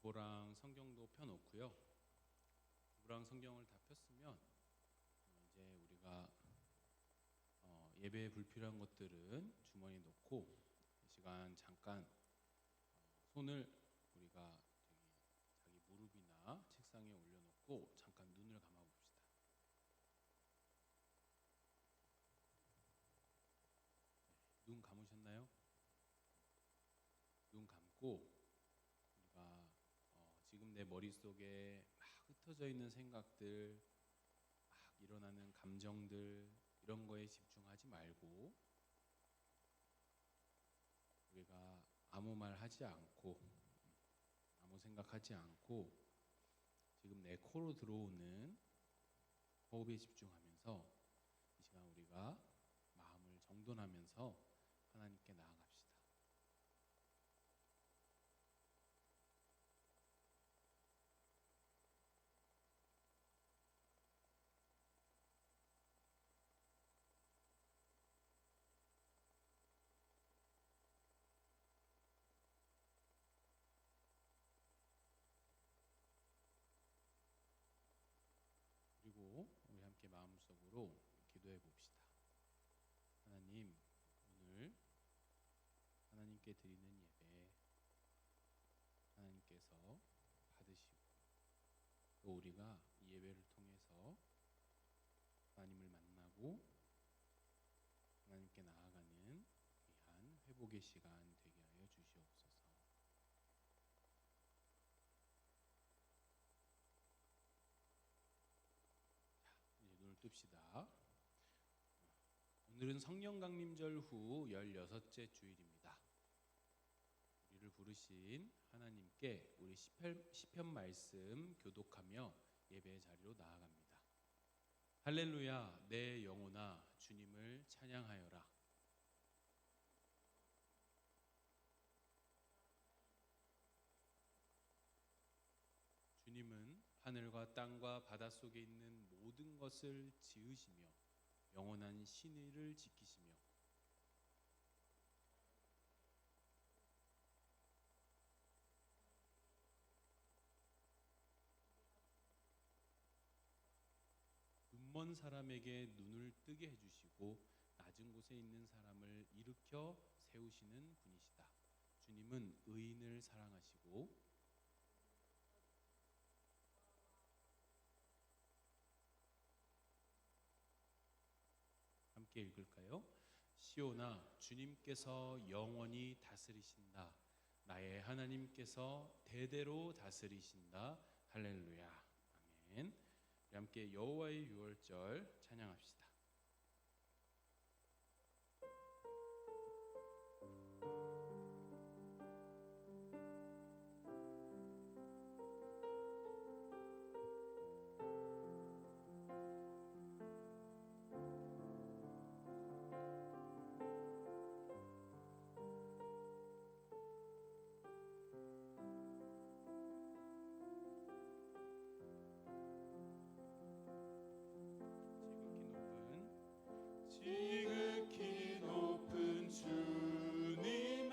기보랑 성경도 펴놓고요. 기보랑 성경을 다 폈으면 이제 우리가 예배에 불필요한 것들은 주머니에 넣고 이 시간 잠깐 손을 우리가 자기 무릎이나 책상에 올려놓고 잠깐 눈을 감아 봅시다. 눈 감으셨나요? 눈 감고 우리가 지금 내 머릿속에 막 흩어져 있는 생각들, 막 일어나는 감정들, 이런 거에 집중하지 말고 우리가 아무 말 하지 않고 아무 생각하지 않고 지금 내 코로 들어오는 호흡에 집중하면서 이 시간 우리가 마음을 정돈하면서 하나님께 나아갑시다. 그리고 우리 함께 마음속으로 기도해 봅시다. 하나님, 오늘 하나님께 드리는 예배 하나님께서 받으시고 또 우리가 이 예배를 통해서 하나님을 만나고 하나님께 나아가는 귀한 회복의 시간 되게 하여 주시옵소서. 이제 눈을 뜹시다. 오늘은 성령 강림절 후 16째 주일입니다. 우리를 부르신 하나님께 우리 시편 말씀 교독하며 예배의 자리로 나아갑니다. 할렐루야, 내 영혼아 주님을 찬양하여라. 주님은 하늘과 땅과 바닷속에 있는 모든 것을 지으시며 영원한 신의를 지키시며 눈먼 사람에게 눈을 뜨게 해주시고 낮은 곳에 있는 사람을 일으켜 세우시는 분이시다. 주님은 의인을 사랑하시고 함께 읽을까요? 시온아, 주님께서 영원히 다스리신다. 나의 하나님께서 대대로 다스리신다. 할렐루야. 아멘. 우리 함께 여호와의 유월절 찬양합시다. 지극히 높은 주님의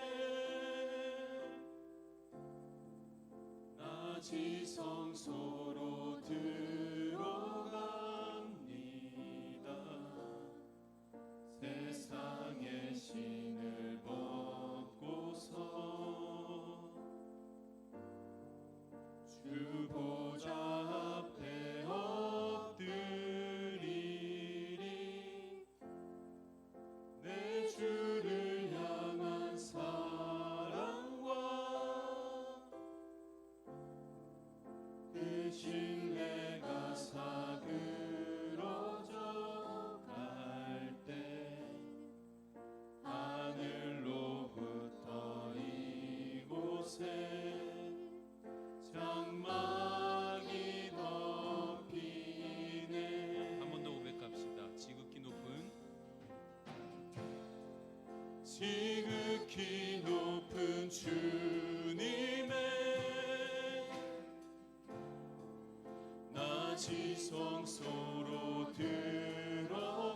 나 지성소로 들어갑니다. 세상의 신을 벗고서 주 보좌 앞에 엎드리리. 내 주를 향한 사랑과 그 신뢰가 사그러져 갈 때 하늘로부터 이곳에 장막이 덮이네. 한 번 더 고백합시다. 지극히 높은 주님의 나 지성소로 들어갑니다.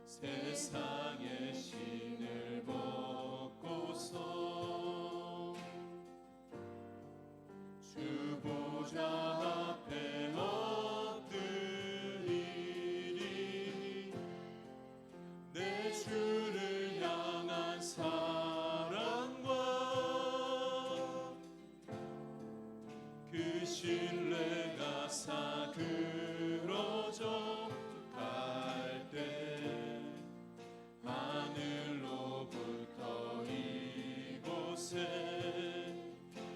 세상의 신을 벗고서 신뢰가 사그러져 갈 때 하늘로부터 이곳에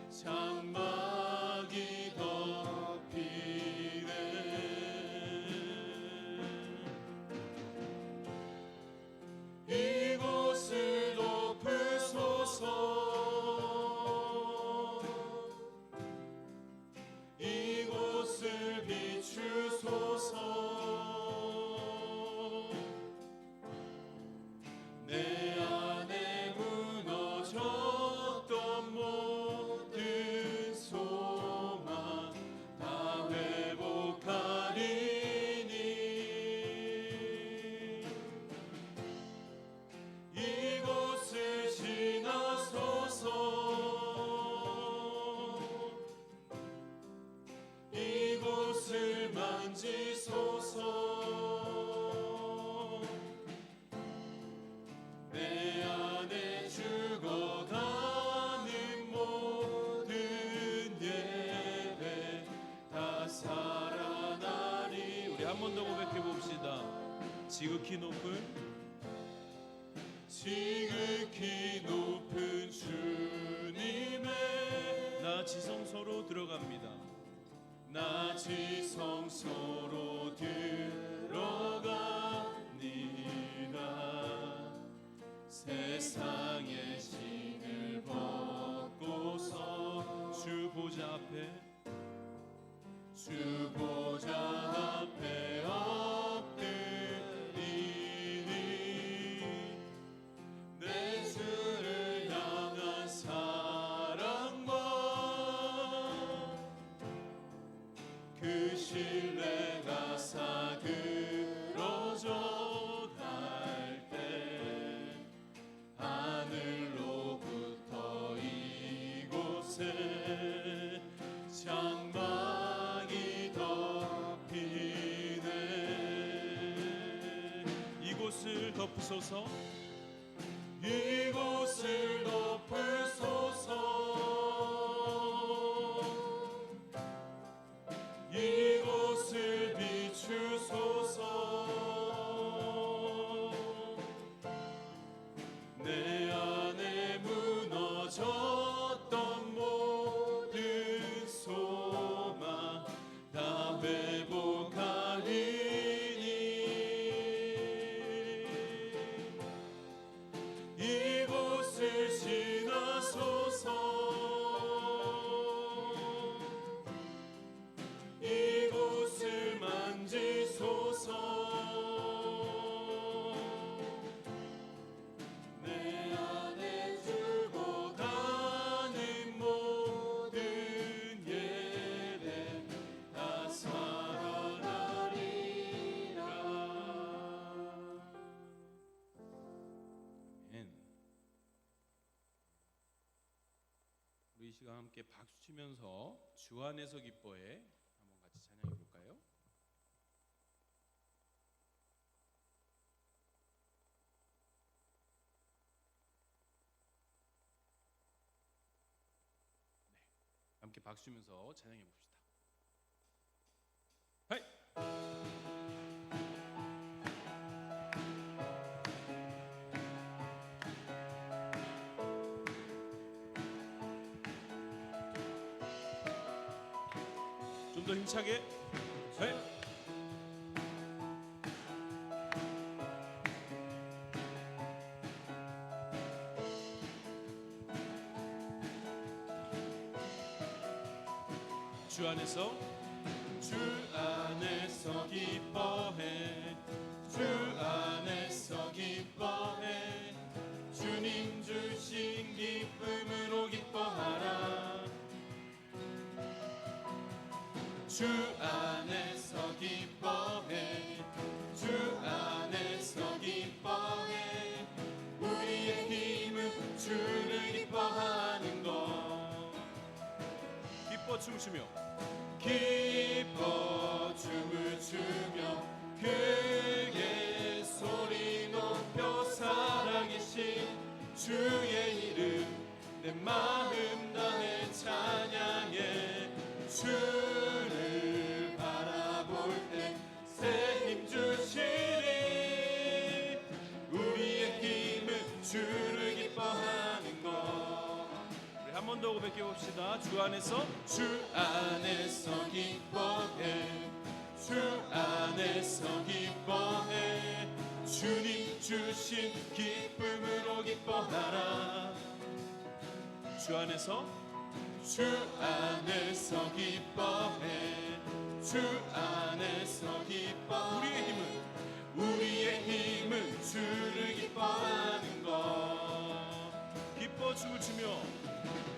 장막이 덮이네. 이곳을 덮으소서. 이곳을 비추소서. 내 안에 무너졌던 모든 소망 다 회복하리니. 이곳을 지나소서. 이곳을 만지소서. 내 안에 죽어가는 모든 예배 다 살아나리. 우리 한 번 더 고백해 봅시다. 지극히 높은 주님의 나 지성소로 들어갑니다. 나 지성소로 들어가니라. 세상의 신을 벗고서 주 보좌 앞에 주 보좌 앞에 엎드리니. 내 주를 향한 사랑과 그 신뢰가 사그러져 갈 때 하늘로부터 이곳에 장막이 덮이네. 이곳을 덮으소서. 이곳을 덮으소서. 이곳을 비추소서. 내 안에 무너졌던 모든 소망 다 회복하리니. 이곳을 지나소서. 이곳을 만지소서. 내 안에 죽어가는 모든 예배 다 살아나리라. 아멘. 우리 이 시간 함께 박수 치면서 주 안에서 기뻐해 한번 같이 찬양해 볼까요? 함께 박수 치면서 찬양해 봅시다. 하이! 좀 더 힘차게. 네. 주 안에서 주 안에서 기뻐해. 주 안에서 기뻐해. 주님 주신 기쁨으로 기뻐하라. 주 안에서 기뻐해. 주 안에서 기뻐해. 우리의 힘은 주를 기뻐하는 것. 기뻐 춤추며 기뻐 춤을 추며 크게 소리 높여 살아계신 주의 이름 내 마음 다해 찬양해. 주를 바라볼 때 새 힘 주시리. 우리의 힘은 주를 기뻐하는 것. 우리 한 번 더 고백해 봅시다. 주 안에서 주 안에서 기뻐해. 주 안에서 기뻐해. 주님 주신 기쁨으로 기뻐하라. 주 안에서 주 안에서 기뻐해. 주 안에서 기뻐해. 우리의 힘은 주를 기뻐하는 것. 기뻐 춤을 추며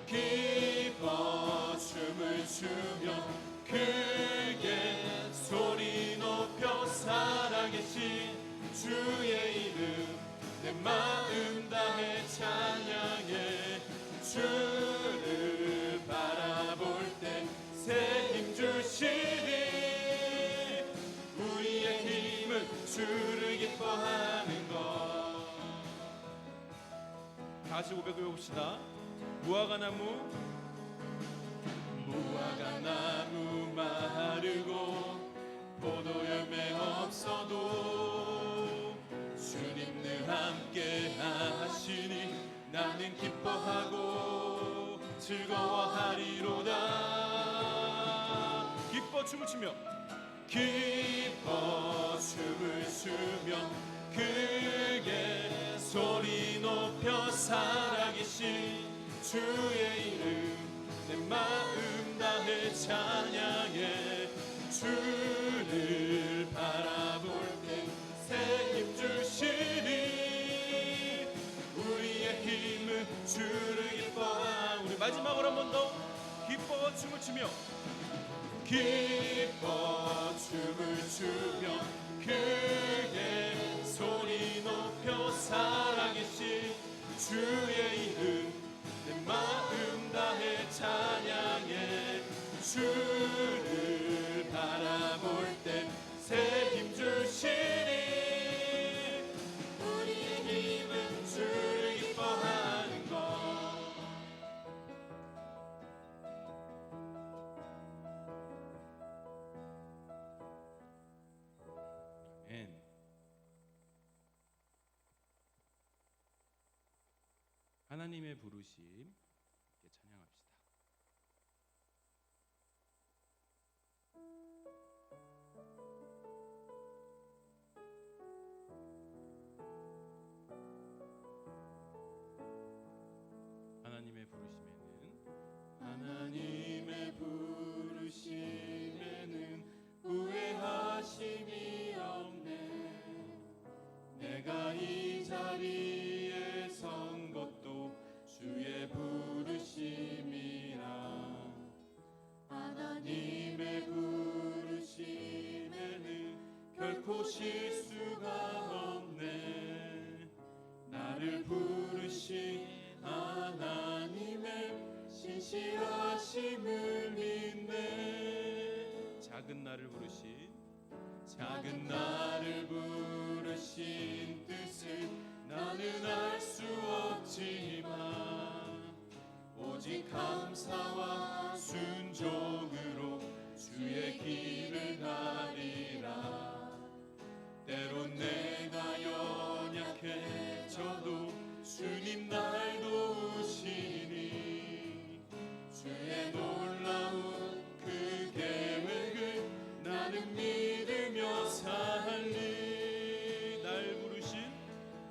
기뻐 춤을 추며 크게 소리 높여 살아계신 주의 이름 내 마음 다해 찬양해. 주를 바라볼 때 새 힘 주시리. 우리의 힘은 주를 기뻐하는 것. 다시 고백해 봅시다. 무화과 나무 마르고 포도 열매 없어도 주님 늘 함께 하시니 나는 기뻐하고 즐거워하리로다. 기뻐 춤을 추며 기뻐 춤을 추며 크게 소리 높여 살아계신 주의 이름 내 마음 다해 찬양해. 주를 바라볼 때 새 힘 주시니. 우리의 힘은 주를 기뻐하. 우리 마지막으로 한 번 더 기뻐 춤을 추며 기뻐 춤을 추며 크게 소리 높여 살아계신 주의 이름 내 마음 다해 찬양해. 주를 바라볼 때 새 힘 주시니. 우리의 힘은 주를 기뻐하는 것. 아멘. 하나님의 부르심 함께 찬양합시다. 하나님의 부르심에는 하나님의 부르심에는 후회하심이 없네. 내가 이 자리에 선 것도 주의 부르심이라. 하나님의 부르심에는 결코 실수가 없네. 나를 부르신 하나님의 신실하심을 믿네. 작은 나를 부르신 작은 나를 부르신 뜻을 나는 알 수 없지만 오직 감사와 순종으로 주의 길을 가리라. 때론 내가 연약해져도 주님 날 도우시니 주의 놀라운 그 계획을 나는 믿으며 살리.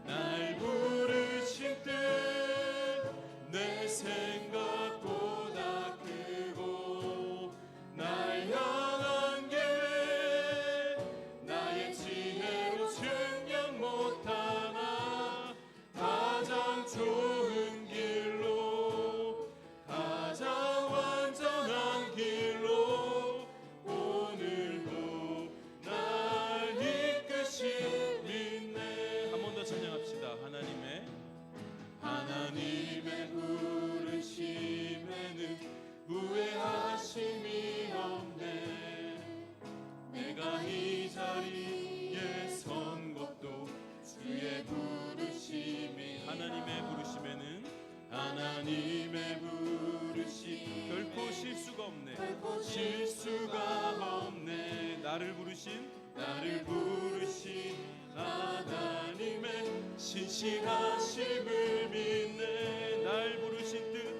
날 부르신 뜻 내 생각보다 크고 날 향한 계획 나의 지혜로 측량 못하나 가장 좋은 길로 가장 완전한 길로 오늘도 날 이끄신 믿네. 한 번 더 찬양합시다. 하나님의 부르심에는 후회하심이 없네. 내가 이 자리에 선 것도 주의 부르심이. 하나님의 부르심에는 하나님의 부르심 결코 실수가 수가 없네. 결코 질 수가 없네. 나를 부르신 나를 부르신 하나님의 신실하심을 믿네. 날 부르신 뜻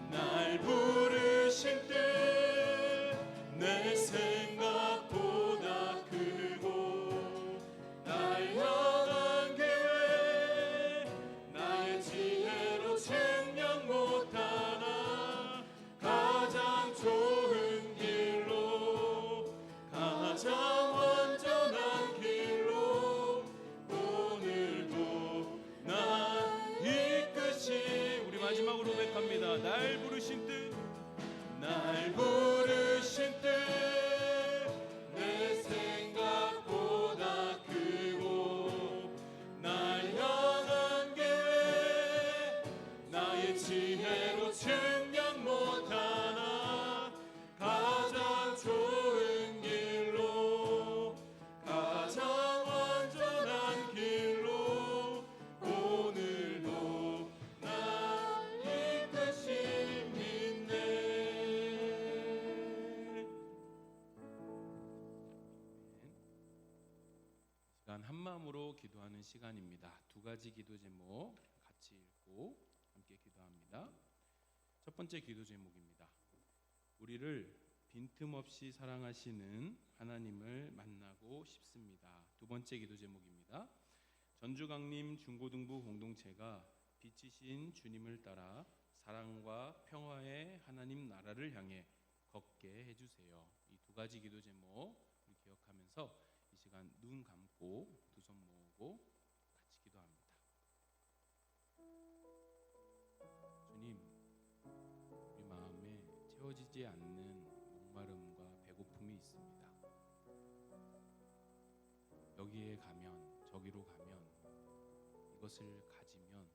날 부르신 뜻 내 생각보다 크고 날 향한 계획 나의 지혜로 증명 못하나 가장 좋은 길로 가장 완전한 길로 오늘도 날 이끄시. 우리 마지막으로 고백합니다. 날 부르신 뜻 날 부르신 뜻 내 생각보다 크고 날 향한 계획 나의 지혜로 증명 못하나 가장 좋은 길로 가장 완전한 길로 오늘도 날 이끄시 믿네. 시간 한 마음으로 기도하는 시간입니다. 두 가지 기도 제목 같이 읽고 함께 기도합니다. 첫 번째 기도 제목입니다. 우리를 빈틈없이 사랑하시는 하나님을 만나고 싶습니다. 두 번째 기도 제목입니다. 전주강림 중고등부 공동체가 빛이신 주님을 따라 사랑과 평화의 하나님 나라를 향해 걷게 해주세요. 이 두 가지 기도 제목 우리 기억하면서 이 시간 눈 감고 두 손 모으고 같이 기도합니다. 주님, 우리 마음에 채워지지 않는 목마름과 배고픔이 있습니다. 여기에 가면 저기로 가면 이것을 가지면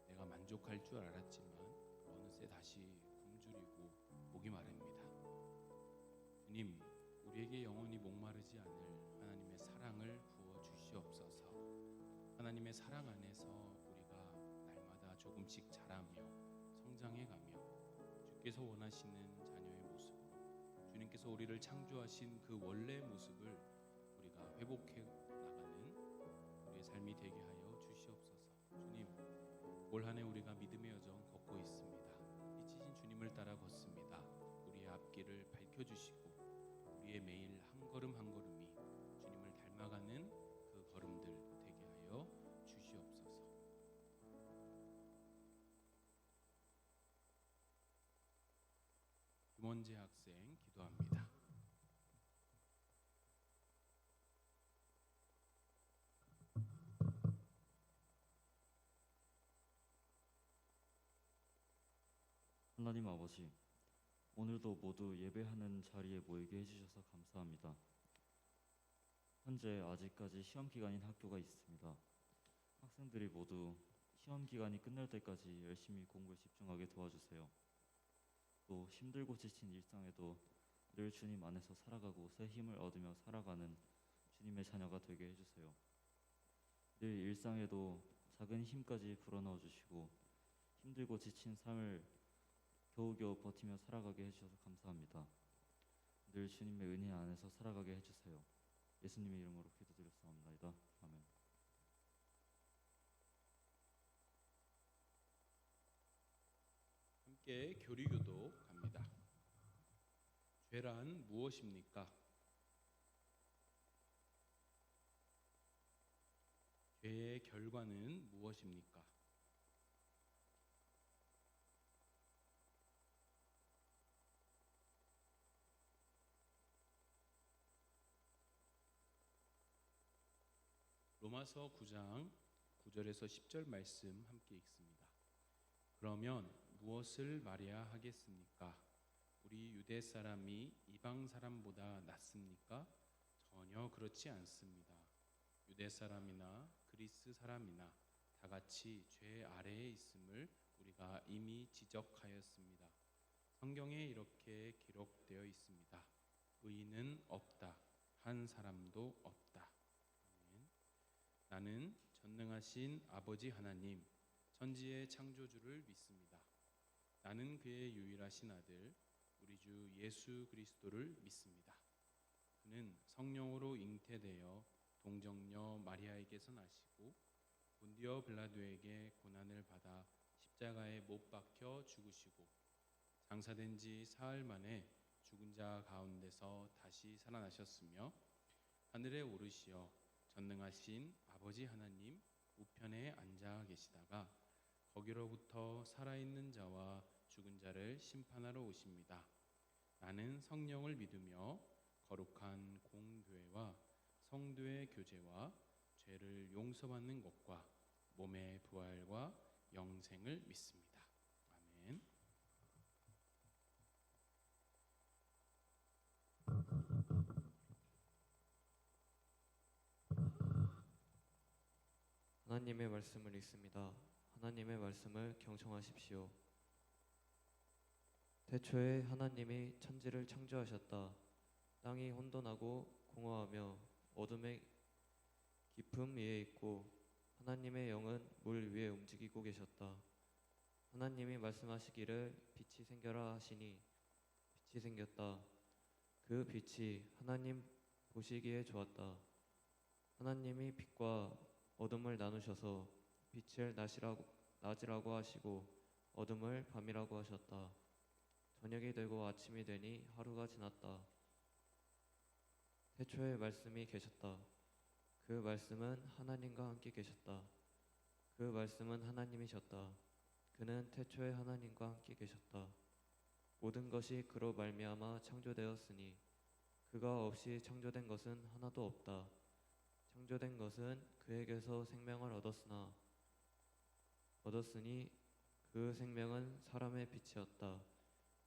내가 만족할 줄 알았지만 어느새 다시 굶주리고 목이 마릅니다. 주님, 우리에게 영원히 목마르지 않을 하나님의 사랑을 부어 주시옵소서. 하나님의 사랑 안에서 우리가 날마다 조금씩 자라며 성장해가며 주께서 원하시는 자녀의 모습으로 주님께서 우리를 창조하신 그 원래의 모습을 우리가 회복해 나가는 우리의 삶이 되게 하여 주시옵소서. 주님, 올 한 해 우리가 믿음의 여정 걷고 있습니다. 빛이신 주님을 따라 걷습니다. 우리의 앞길을 밝혀주시고 우리의 매일 한 걸음 한 걸음이 주님을 닮아가는 그 걸음들 되게 하여 주시옵소서. 김원재 학생 기도합니다. 하나님 아버지, 오늘도 모두 예배하는 자리에 모이게 해주셔서 감사합니다. 현재 아직까지 시험 기간인 학교가 있습니다. 학생들이 모두 시험 기간이 끝날 때까지 열심히 공부에 집중하게 도와주세요. 또 힘들고 지친 일상에도 늘 주님 안에서 살아가고 새 힘을 얻으며 살아가는 주님의 자녀가 되게 해주세요. 늘 일상에도 작은 힘까지 불어넣어 주시고 힘들고 지친 삶을 겨우겨우 버티며 살아가게 해주셔서 감사합니다. 늘 주님의 은혜 안에서 살아가게 해주세요. 예수님의 이름으로 기도드렸사옵나이다. 아멘. 함께 교리교도 갑니다. 죄란 무엇입니까? 죄의 결과는 무엇입니까? 로마서 9장 9절에서 10절 말씀 함께 읽습니다. 그러면 무엇을 말해야 하겠습니까? 우리 유대 사람이 이방 사람보다 낫습니까? 전혀 그렇지 않습니다. 유대 사람이나 그리스 사람이나 다 같이 죄 아래에 있음을 우리가 이미 지적하였습니다. 성경에 이렇게 기록되어 있습니다. 의인은 없다. 한 사람도 없다. 아멘. 나는 전능하신 아버지 하나님, 천지의 창조주를 믿습니다. 나는 그의 유일하신 아들 우리 주 예수 그리스도를 믿습니다. 그는 성령으로 잉태되어 동정녀 마리아에게서 나시고 본디오 빌라도에게 고난을 받아 십자가에 못 박혀 죽으시고 장사된 지 사흘 만에 죽은 자 가운데서 다시 살아나셨으며 하늘에 오르시어 전능하신 아버지 하나님 우편에 앉아 계시다가 거기로부터 살아있는 자와 죽은 자를 심판하러 오십니다. 나는 성령을 믿으며 거룩한 공교회와 성도의 교제와 죄를 용서받는 것과 몸의 부활과 영생을 믿습니다. 아멘. 하나님의 말씀을 읽습니다. 하나님의 말씀을 경청하십시오. 태초에 하나님이 천지를 창조하셨다. 땅이 혼돈하고 공허하며 어둠의 깊음 위에 있고 하나님의 영은 물 위에 움직이고 계셨다. 하나님이 말씀하시기를 빛이 생겨라 하시니 빛이 생겼다. 그 빛이 하나님 보시기에 좋았다. 하나님이 빛과 어둠을 나누셔서 빛을 낮이라고 하시고 어둠을 밤이라고 하셨다. 저녁이 되고 아침이 되니 하루가 지났다. 태초에 말씀이 계셨다. 그 말씀은 하나님과 함께 계셨다. 그 말씀은 하나님이셨다. 그는 태초에 하나님과 함께 계셨다. 모든 것이 그로 말미암아 창조되었으니 그가 없이 창조된 것은 하나도 없다. 창조된 것은 그에게서 생명을 얻었으니 그 생명은 사람의 빛이었다.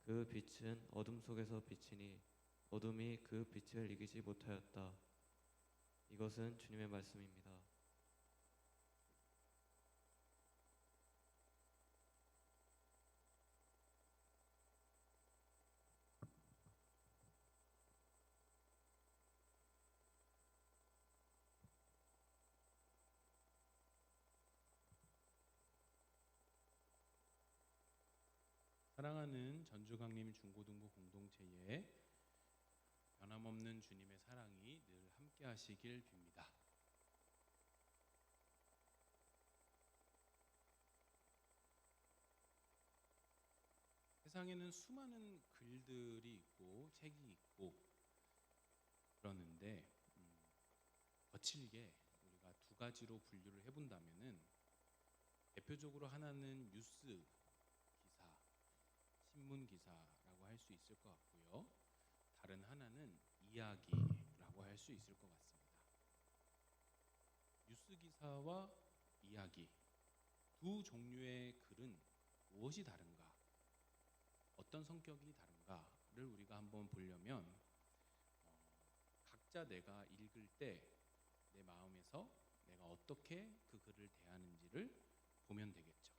그 빛은 어둠 속에서 비치니 어둠이 그 빛을 이기지 못하였다. 이것은 주님의 말씀입니다. 사랑하는 전주강림 중고등부 공동체에 변함없는 주님의 사랑이 늘 함께 하시길 빕니다. 세상에는 수많은 글들이 있고 책이 있고 그러는데 거칠게 우리가 두 가지로 분류를 해본다면은 대표적으로 하나는 뉴스 기사, 신문 기사라고 할 수 있을 것 같고요. 다른 하나는 이야기라고 할 수 있을 것 같습니다. 뉴스 기사와 이야기 두 종류의 글은 무엇이 다른가? 어떤 성격이 다른가를 우리가 한번 보려면 각자 내가 읽을 때 내 마음에서 내가 어떻게 그 글을 대하는지를 보면 되겠죠.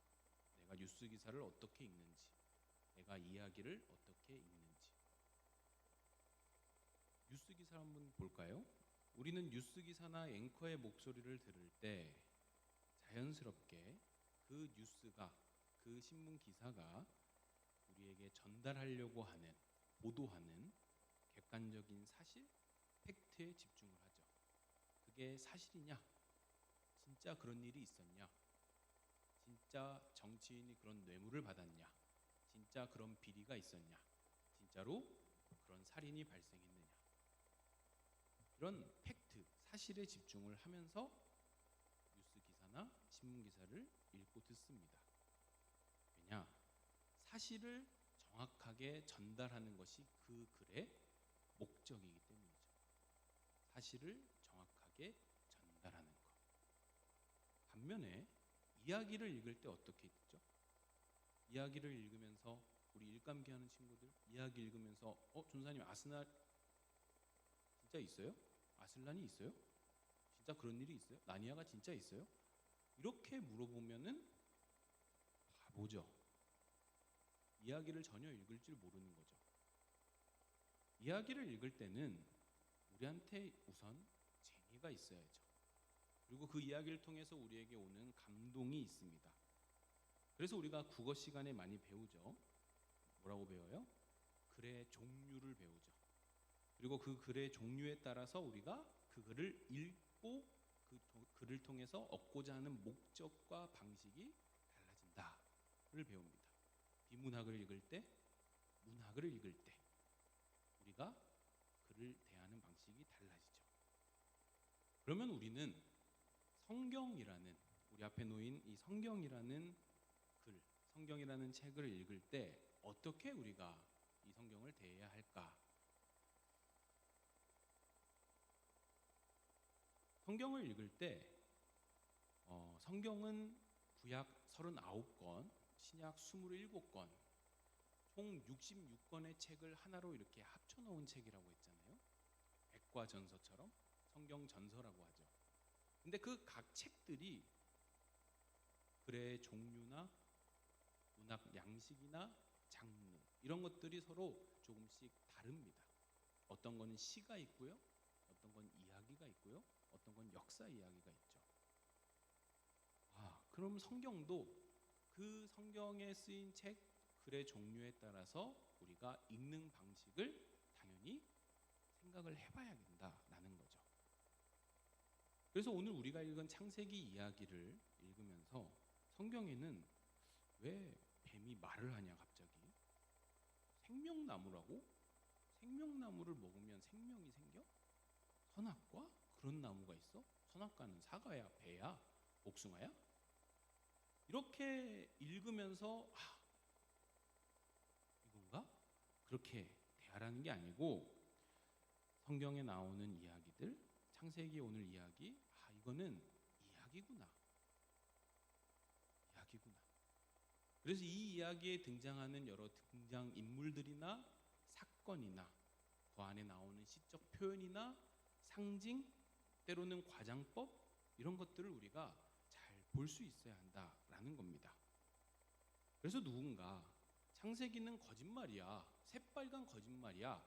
내가 뉴스 기사를 어떻게 읽는지, 내가 이야기를 어떻게 읽는지. 뉴스 기사 한번 볼까요? 우리는 뉴스 기사나 앵커의 목소리를 들을 때 자연스럽게 그 뉴스가, 그 신문 기사가 우리에게 전달하려고 하는, 보도하는 객관적인 사실, 팩트에 집중을 하죠. 그게 사실이냐? 진짜 그런 일이 있었냐? 진짜 정치인이 그런 뇌물을 받았냐? 진짜 그런 비리가 있었냐? 진짜로 그런 살인이 발생했느냐? 이런 팩트, 사실에 집중을 하면서 뉴스 기사나 신문 기사를 읽고 듣습니다. 왜냐? 사실을 정확하게 전달하는 것이 그 글의 목적이기 때문이죠. 사실을 정확하게 전달하는 것. 반면에 이야기를 읽을 때 어떻게 읽죠? 이야기를 읽으면서 우리 일감기하는 친구들 이야기 읽으면서 전사님 아스날 진짜 있어요? 아슬란이 있어요? 진짜 그런 일이 있어요? 나니아가 진짜 있어요? 이렇게 물어보면은 바보죠. 이야기를 전혀 읽을 줄 모르는 거죠. 이야기를 읽을 때는 우리한테 우선 재미가 있어야죠. 그리고 그 이야기를 통해서 우리에게 오는 감동이 있습니다. 그래서 우리가 국어 시간에 많이 배우죠. 뭐라고 배워요? 글의 종류를 배우죠. 그리고 그 글의 종류에 따라서 우리가 그 글을 읽고 글을 통해서 얻고자 하는 목적과 방식이 달라진다를 배웁니다. 비문학을 읽을 때, 문학을 읽을 때 우리가 글을 대하는 방식이 달라지죠. 그러면 우리는 성경이라는, 우리 앞에 놓인 이 성경이라는 글, 성경이라는 책을 읽을 때 어떻게 우리가 이 성경을 대해야 할까? 성경을 읽을 때 성경은 구약 39권, 신약 27권, 총 66권의 책을 하나로 이렇게 합쳐놓은 책이라고 했잖아요. 백과전서처럼 성경 전서라고 하죠. 근데 그 각 책들이 글의 종류나 문학 양식이나 장르 이런 것들이 서로 조금씩 다릅니다. 어떤 거는 시가 있고요, 어떤 건 이야기가 있고요, 어떤 건 역사 이야기가 있죠. 그럼 성경도 그 성경에 쓰인 책 글의 종류에 따라서 우리가 읽는 방식을 당연히 생각을 해봐야 된다라는 거죠. 그래서 오늘 우리가 읽은 창세기 이야기를 읽으면서 성경에는 왜 뱀이 말을 하냐 갑자기? 생명나무라고? 생명나무를 먹으면 생명이 생겨? 선악과? 그런 나무가 있어? 선악과는 사과야, 배야, 복숭아야? 이렇게 읽으면서 이건가? 그렇게 대하라는 게 아니고 성경에 나오는 이야기들, 창세기 오늘 이야기, 이거는 이야기구나. 그래서 이 이야기에 등장하는 여러 등장 인물들이나 사건이나 그 안에 나오는 시적 표현이나 상징, 때로는 과장법 이런 것들을 우리가 잘 볼 수 있어야 한다라는 겁니다. 그래서 누군가 창세기는 거짓말이야, 새빨간 거짓말이야.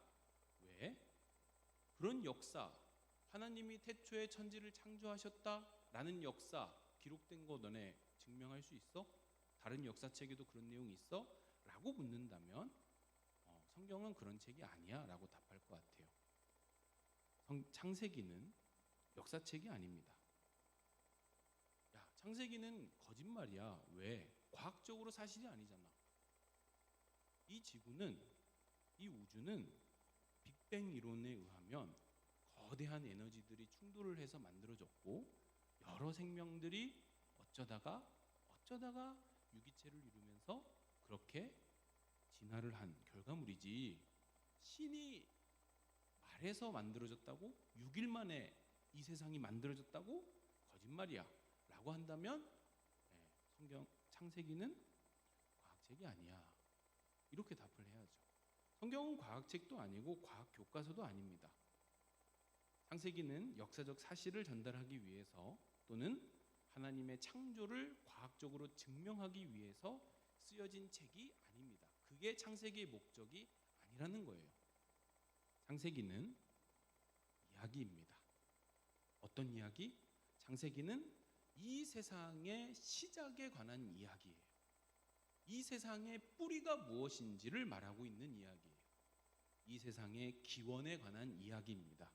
왜? 그런 역사, 하나님이 태초에 천지를 창조하셨다라는 역사 기록된 거 너네 증명할 수 있어? 다른 역사책에도 그런 내용이 있어? 라고 묻는다면 성경은 그런 책이 아니야 라고 답할 것 같아요. 창세기는 역사책이 아닙니다. 창세기는 거짓말이야. 왜? 과학적으로 사실이 아니잖아. 이 지구는, 이 우주는 빅뱅 이론에 의하면 거대한 에너지들이 충돌을 해서 만들어졌고 여러 생명들이 어쩌다가 유기체를 이루면서 그렇게 진화를 한 결과물이지, 신이 말해서 만들어졌다고? 6일 만에 이 세상이 만들어졌다고? 거짓말이야 라고 한다면 성경 창세기는 과학책이 아니야 이렇게 답을 해야죠. 성경은 과학책도 아니고 과학 교과서도 아닙니다. 창세기는 역사적 사실을 전달하기 위해서 또는 하나님의 창조를 과학적으로 증명하기 위해서 쓰여진 책이 아닙니다. 그게 창세기의 목적이 아니라는 거예요. 창세기는 이야기입니다. 어떤 이야기? 창세기는 이 세상의 시작에 관한 이야기예요. 이 세상의 뿌리가 무엇인지를 말하고 있는 이야기예요. 이 세상의 기원에 관한 이야기입니다.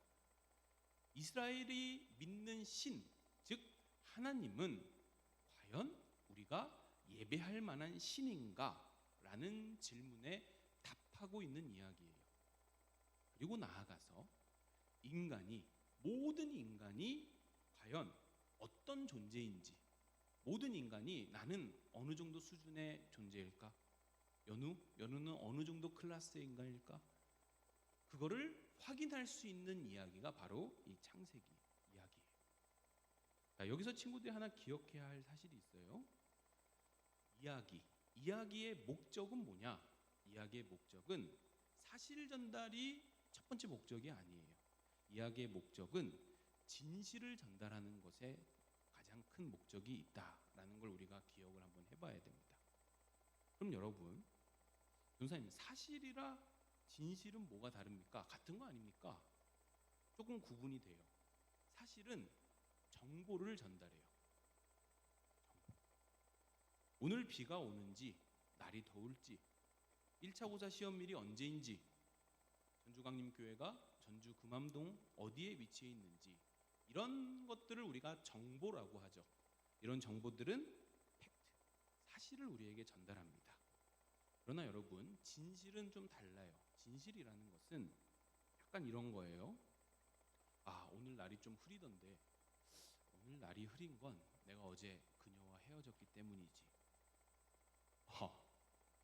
이스라엘이 믿는 신, 즉 하나님은 과연 우리가 예배할 만한 신인가? 라는 질문에 답하고 있는 이야기예요. 그리고 나아가서 모든 인간이 과연 어떤 존재인지, 모든 인간이 나는 어느 정도 수준의 존재일까? 연우는 어느 정도 클래스의 인간일까? 그거를 확인할 수 있는 이야기가 바로 이 창세기 이야기예요. 여기서 친구들이 하나 기억해야 할 사실이 있어요. 이야기의 목적은 뭐냐? 이야기의 목적은 사실 전달이 첫 번째 목적이 아니에요. 이야기의 목적은 진실을 전달하는 것에 가장 큰 목적이 있다라는 걸 우리가 기억을 한번 해봐야 됩니다. 그럼 여러분, 변호사님, 사실이라 진실은 뭐가 다릅니까? 같은 거 아닙니까? 조금 구분이 돼요. 사실은 정보를 전달해요. 오늘 비가 오는지, 날이 더울지, 1차 고사 시험일이 언제인지, 전주강림교회가 전주 금암동 어디에 위치해 있는지, 이런 것들을 우리가 정보라고 하죠. 이런 정보들은 팩트, 사실을 우리에게 전달합니다. 그러나 여러분, 진실은 좀 달라요. 진실이라는 것은 약간 이런 거예요. 아, 오늘 날이 좀 흐리던데, 오늘 날이 흐린 건 내가 어제 그녀와 헤어졌기 때문이지.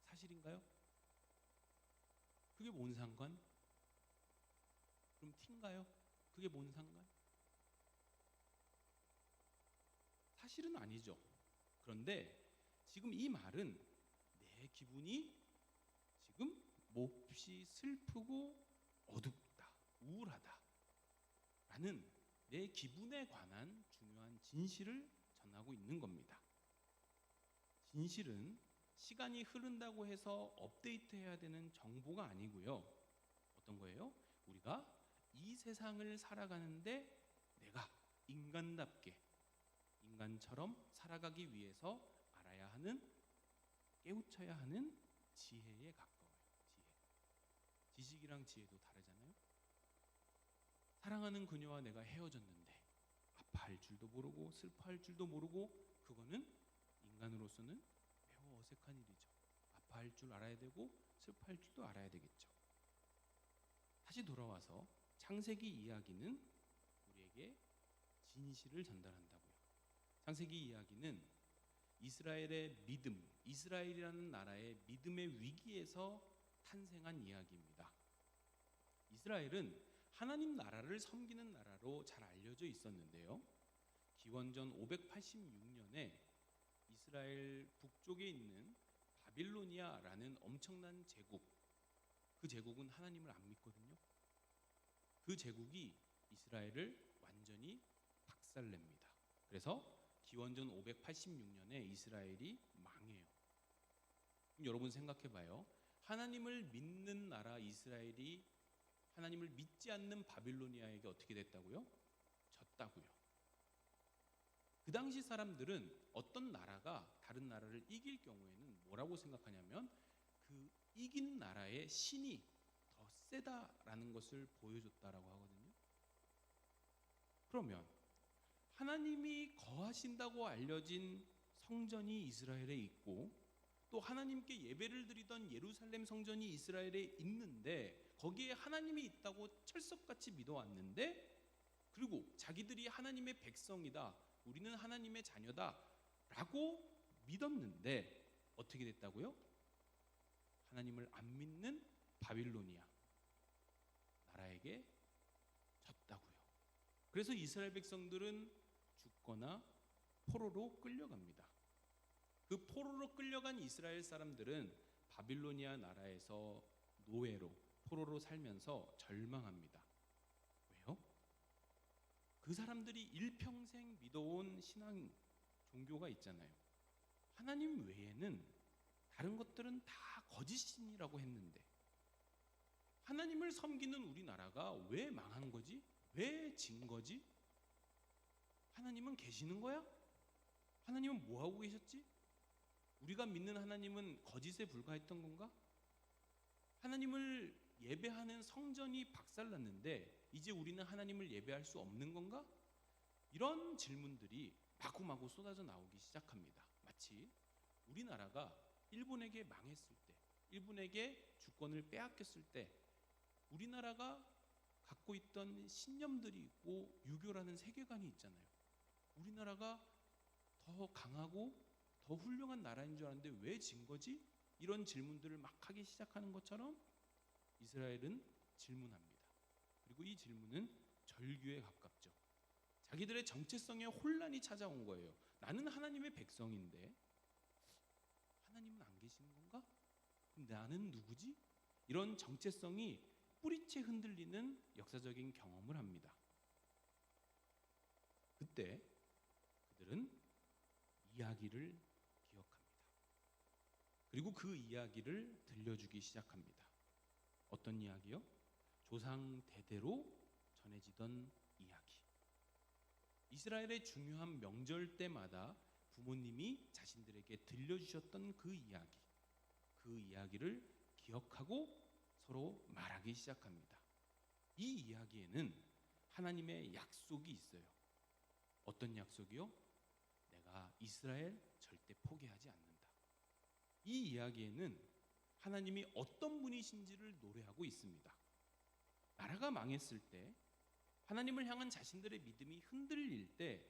사실인가요? 그게 뭔 상관? 그럼 티인가요? 그게 뭔 상관? 사실은 아니죠. 그런데 지금 이 말은 내 기분이 지금 몹시 슬프고 어둡다, 우울하다 라는 내 기분에 관한 중요한 진실을 전하고 있는 겁니다. 진실은 시간이 흐른다고 해서 업데이트해야 되는 정보가 아니고요. 어떤 거예요? 우리가 이 세상을 살아가는데 내가 인간답게, 인간처럼 살아가기 위해서 알아야 하는, 깨우쳐야 하는 지혜에 가까워요. 지혜. 지식이랑 지혜도 다르잖아요. 사랑하는 그녀와 내가 헤어졌는데 아파할 줄도 모르고 슬퍼할 줄도 모르고, 그거는 인간으로서는 매우 어색한 일이죠. 아파할 줄 알아야 되고 슬퍼할 줄도 알아야 되겠죠. 다시 돌아와서 창세기 이야기는 우리에게 진실을 전달한다고요. 창세기 이야기는 이스라엘의 믿음, 이스라엘이라는 나라의 믿음의 위기에서 탄생한 이야기입니다. 이스라엘은 하나님 나라를 섬기는 나라로 잘 알려져 있었는데요. 기원전 586년에 이스라엘 북쪽에 있는 바빌로니아라는 엄청난 제국, 그 제국은 하나님을 안 믿거든요. 그 제국이 이스라엘을 완전히 박살냅니다. 그래서 기원전 586년에 이스라엘이 망해요. 그럼 여러분 생각해봐요. 하나님을 믿는 나라 이스라엘이 하나님을 믿지 않는 바빌로니아에게 어떻게 됐다고요? 졌다고요. 그 당시 사람들은 어떤 나라가 다른 나라를 이길 경우에는 뭐라고 생각하냐면, 그 이긴 나라의 신이 더 세다라는 것을 보여줬다라고 하거든요. 그러면 하나님이 거하신다고 알려진 성전이 이스라엘에 있고, 또 하나님께 예배를 드리던 예루살렘 성전이 이스라엘에 있는데, 거기에 하나님이 있다고 철석같이 믿어왔는데, 그리고 자기들이 하나님의 백성이다, 우리는 하나님의 자녀다 라고 믿었는데 어떻게 됐다고요? 하나님을 안 믿는 바빌로니아 나라에게 졌다고요. 그래서 이스라엘 백성들은 죽거나 포로로 끌려갑니다. 그 포로로 끌려간 이스라엘 사람들은 바빌로니아 나라에서 노예로, 포로로 살면서 절망합니다. 왜요? 그 사람들이 일평생 믿어온 신앙, 종교가 있잖아요. 하나님 외에는 다른 것들은 다 거짓신이라고 했는데, 하나님을 섬기는 우리나라가 왜 망한 거지? 왜 진 거지? 하나님은 계시는 거야? 하나님은 뭐 하고 계셨지? 우리가 믿는 하나님은 거짓에 불과했던 건가? 하나님을 예배하는 성전이 박살났는데 이제 우리는 하나님을 예배할 수 없는 건가? 이런 질문들이 마구마구 쏟아져 나오기 시작합니다. 마치 우리나라가 일본에게 망했을 때, 일본에게 주권을 빼앗겼을 때 우리나라가 갖고 있던 신념들이 있고 유교라는 세계관이 있잖아요. 우리나라가 더 강하고 더 훌륭한 나라인 줄 알았는데 왜 진 거지? 이런 질문들을 막 하기 시작하는 것처럼 이스라엘은 질문합니다. 그리고 이 질문은 절규에 가깝죠. 자기들의 정체성에 혼란이 찾아온 거예요. 나는 하나님의 백성인데 하나님은 안 계시는 건가? 그럼 나는 누구지? 이런 정체성이 뿌리채 흔들리는 역사적인 경험을 합니다. 그때 그들은 이야기를 기억합니다. 그리고 그 이야기를 들려주기 시작합니다. 어떤 이야기요? 조상 대대로 전해지던 이야기. 이스라엘의 중요한 명절 때마다 부모님이 자신들에게 들려주셨던 그 이야기를 기억하고 서로 말하기 시작합니다. 이 이야기에는 하나님의 약속이 있어요. 어떤 약속이요? 내가 이스라엘 절대 포기하지 않는다. 이 이야기에는 하나님이 어떤 분이신지를 노래하고 있습니다. 나라가 망했을 때, 하나님을 향한 자신들의 믿음이 흔들릴 때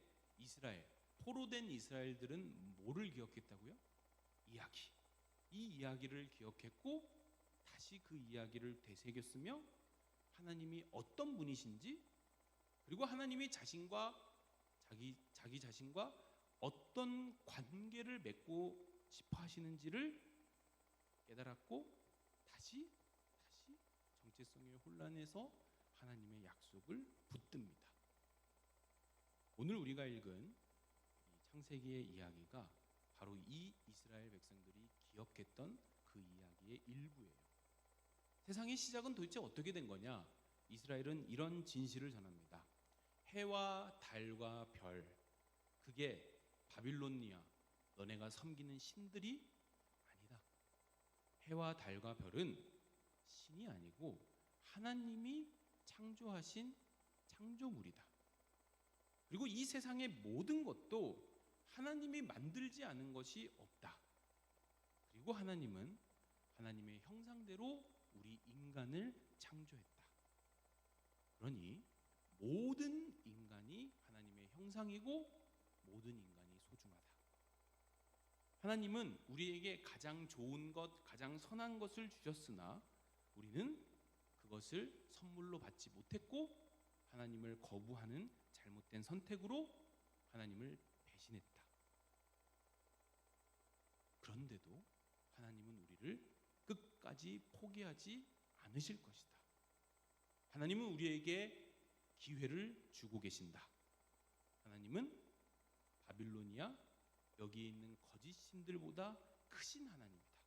포로된 이스라엘들은 뭐를 기억했다고요? 이 이야기를 기억했고 다시 그 이야기를 되새겼으며 하나님이 어떤 분이신지, 그리고 하나님이 자기 자신과 어떤 관계를 맺고 싶어 하시는지를 깨달았고 다시 정체성의 혼란에서 하나님의 약속을 붙듭니다. 오늘 우리가 읽은 이 창세기의 이야기가 바로 이 이스라엘 백성들이 기억했던 그 이야기의 일부예요. 세상의 시작은 도대체 어떻게 된 거냐? 이스라엘은 이런 진실을 전합니다. 해와 달과 별, 그게 바빌론이야. 너네가 섬기는 신들이 아니다. 해와 달과 별은 신이 아니고 하나님이 창조하신 창조물이다. 그리고 이 세상의 모든 것도 하나님이 만들지 않은 것이 없다. 그리고 하나님은 하나님의 형상대로 우리 인간을 창조했다. 그러니 모든 인간이 하나님의 형상이고 모든 인간이 소중하다. 하나님은 우리에게 가장 좋은 것, 가장 선한 것을 주셨으나 우리는 그것을 선물로 받지 못했고 하나님을 거부하는 잘못된 선택으로 하나님을 배신했다. 그런데도 하나님은 우리를 끝까지 포기하지 않으실 것이다. 하나님은 우리에게 기회를 주고 계신다. 하나님은 바빌로니아, 여기에 있는 거짓 신들보다 크신 하나님이다.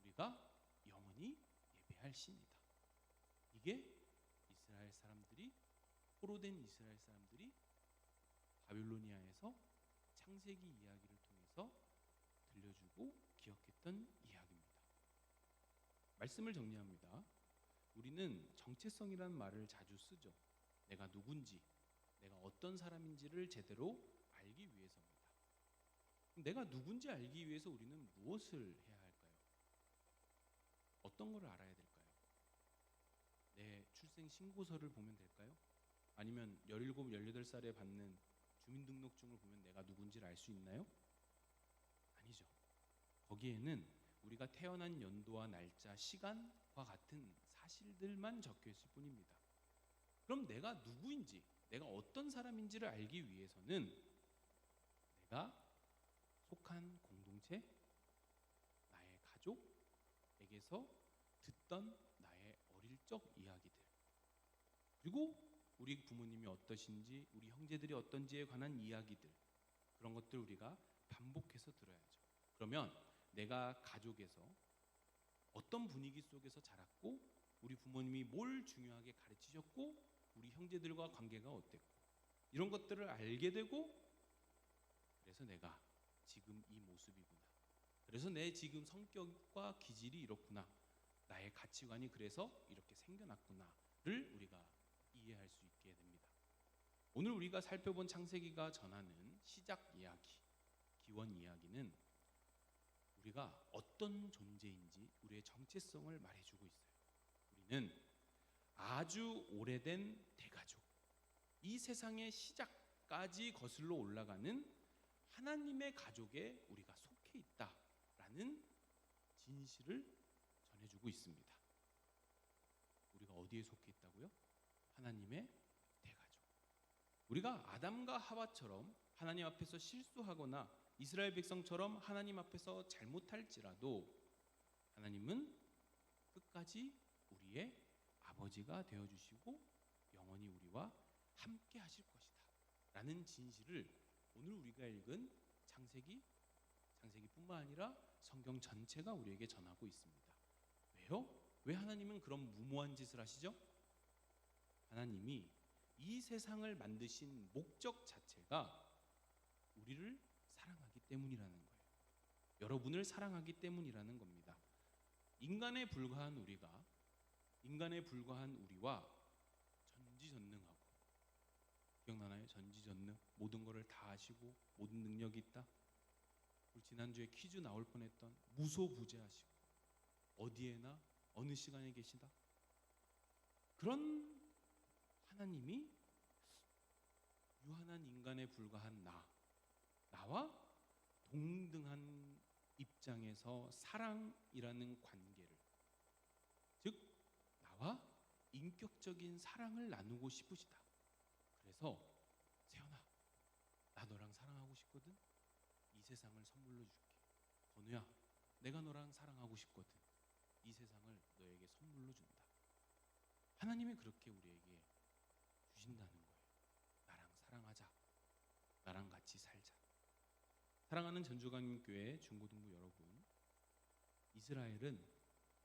우리가 영원히 예배할 신이다. 이게 포로된 이스라엘 사람들이 바빌로니아에서 창세기 이야기를 통해서 들려주고 기억했던 이야기입니다. 말씀을 정리합니다. 우리는 정체성이라는 말을 자주 쓰죠. 내가 누군지, 내가 어떤 사람인지를 제대로 알기 위해서입니다. 내가 누군지 알기 위해서 우리는 무엇을 해야 할까요? 어떤 걸 알아야 될까요? 내 출생 신고서를 보면 될까요? 아니면 17, 18살에 받는 주민등록증을 보면 내가 누군지를 알 수 있나요? 아니죠. 거기에는 우리가 태어난 연도와 날짜, 시간과 같은 사실들만 적혀 있을 뿐입니다. 그럼 내가 누구인지, 내가 어떤 사람인지를 알기 위해서는 내가 속한 공동체, 나의 가족에게서 듣던 나의 어릴 적 이야기들, 그리고 우리 부모님이 어떠신지, 우리 형제들이 어떤지에 관한 이야기들, 그런 것들 우리가 반복해서 들어야죠. 그러면 내가 가족에서 어떤 분위기 속에서 자랐고, 우리 부모님이 뭘 중요하게 가르치셨고, 우리 형제들과 관계가 어땠고, 이런 것들을 알게 되고, 그래서 내가 지금 이 모습이구나, 그래서 내 지금 성격과 기질이 이렇구나, 나의 가치관이 그래서 이렇게 생겨났구나를 우리가 이해할 수 있게 됩니다. 오늘 우리가 살펴본 창세기가 전하는 시작 이야기, 기원 이야기는 우리가 어떤 존재인지 우리의 정체성을 말해주고 있어요. 우리는 아주 오래된 대가족, 이 세상의 시작까지 거슬러 올라가는 하나님의 가족에 우리가 속해 있다라는 진실을 전해주고 있습니다. 우리가 어디에 속해 있다고요? 하나님의 대가족. 우리가 아담과 하와처럼 하나님 앞에서 실수하거나 이스라엘 백성처럼 하나님 앞에서 잘못할지라도 하나님은 끝까지 우리의 아버지가 되어주시고 영원히 우리와 함께 하실 것이다 라는 진실을 오늘 우리가 읽은 창세기뿐만 아니라 성경 전체가 우리에게 전하고 있습니다. 왜요? 왜 하나님은 그런 무모한 짓을 하시죠? 하나님이 이 세상을 만드신 목적 자체가 우리를 사랑하기 때문이라는 거예요. 여러분을 사랑하기 때문이라는 겁니다. 인간에 불과한 우리가, 인간에 불과한 우리와 전지전능하고, 기억나나요? 전지전능, 모든 것을 다 아시고 모든 능력이 있다. 우리 지난주에 퀴즈 나올 뻔했던 무소부재하시고 어디에나 어느 시간에 계시다. 그런 하나님이 유한한 인간에 불과한 나와 동등한 입장에서 사랑이라는 관계를, 즉 나와 인격적인 사랑을 나누고 싶으시다. 그래서 세연아, 나 너랑 사랑하고 싶거든. 이 세상을 선물로 줄게. 건우야, 내가 너랑 사랑하고 싶거든. 이 세상을 너에게 선물로 준다. 하나님이 그렇게 우리에게 주신다는 거예요. 나랑 사랑하자. 나랑 같이 살자. 사랑하는 전주강림교회 중고등부 여러분, 이스라엘은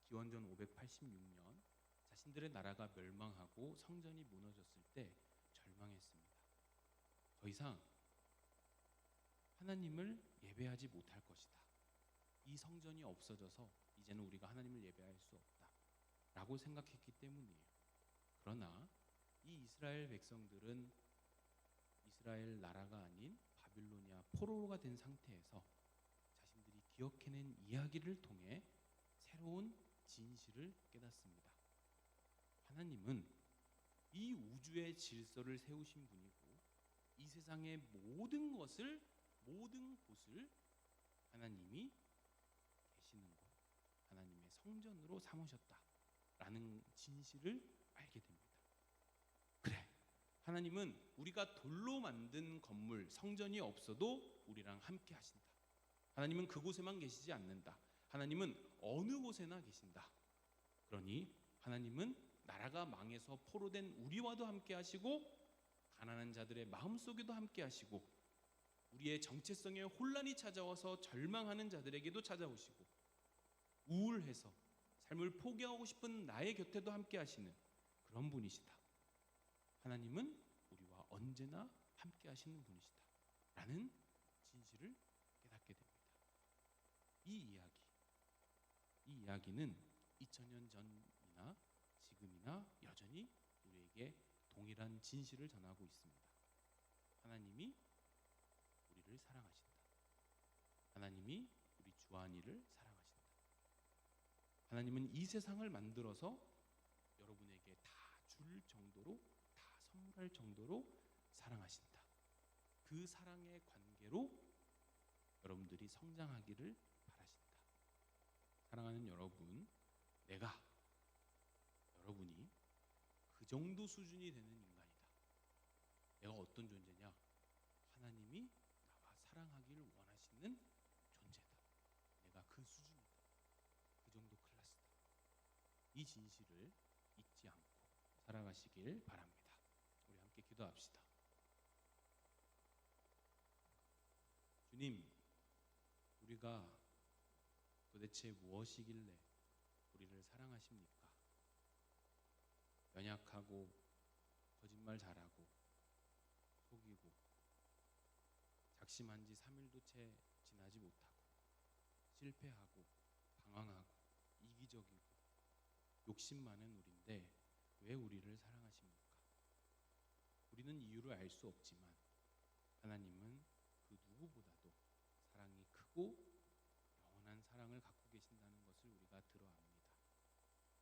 기원전 586년 자신들의 나라가 멸망하고 성전이 무너졌을 때 절망했습니다. 더 이상 하나님을 예배하지 못할 것이다. 이 성전이 없어져서 이제는 우리가 하나님을 예배할 수 없다 라고 생각했기 때문이에요. 그러나 이 이스라엘 백성들은 이스라엘 나라가 아닌 바빌로니아 포로가 된 상태에서 자신들이 기억해낸 이야기를 통해 새로운 진실을 깨닫습니다. 하나님은 이 우주의 질서를 세우신 분이고 이 세상의 모든 곳을 하나님이 계시는 곳, 하나님의 성전으로 삼으셨다라는 진실을 알게 됩니다. 그래, 하나님은 우리가 돌로 만든 건물, 성전이 없어도 우리랑 함께 하신다. 하나님은 그곳에만 계시지 않는다. 하나님은 어느 곳에나 계신다. 그러니 하나님은 나라가 망해서 포로된 우리와도 함께 하시고 가난한 자들의 마음속에도 함께 하시고 우리의 정체성에 혼란이 찾아와서 절망하는 자들에게도 찾아오시고 우울해서 삶을 포기하고 싶은 나의 곁에도 함께 하시는 그런 분이시다. 하나님은 우리와 언제나 함께 하시는 분이시다 라는 진실을 깨닫게 됩니다. 이 이야기는 2000년 전이나 지금이나 여전히 우리에게 동일한 진실을 전하고 있습니다. 하나님이 우리를 사랑하신다. 하나님이 우리 주한이를 사랑하신다. 하나님은 이 세상을 만들어서 여러분에게 다 줄 정도로, 다 선물할 정도로 사랑하신다. 그 사랑의 관계로 여러분들이 성장하기를 바라신다. 사랑하는 여러분, 여러분이 그 정도 수준이 되는 인간이다. 내가 어떤 존재냐? 하나님이 나와 사랑하기를 원하시는 존재다. 내가 그 수준이다. 그 정도 클래스다. 이 진실을 잊지 않고 살아가시길 바랍니다. 우리 함께 기도합시다. 주님, 우리가 도대체 무엇이길래 우리를 사랑하십니까? 연약하고 거짓말 잘하고 속이고 작심한 지 3일도 채 지나지 못하고 실패하고 방황하고 이기적이고 욕심 많은 우리인데 왜 우리를 사랑하십니까? 우리는 이유를 알 수 없지만 하나님은 그 누구보다도 사랑이 크고 영원한 사랑을 갖고 계신다는 것을 우리가 들어압니다.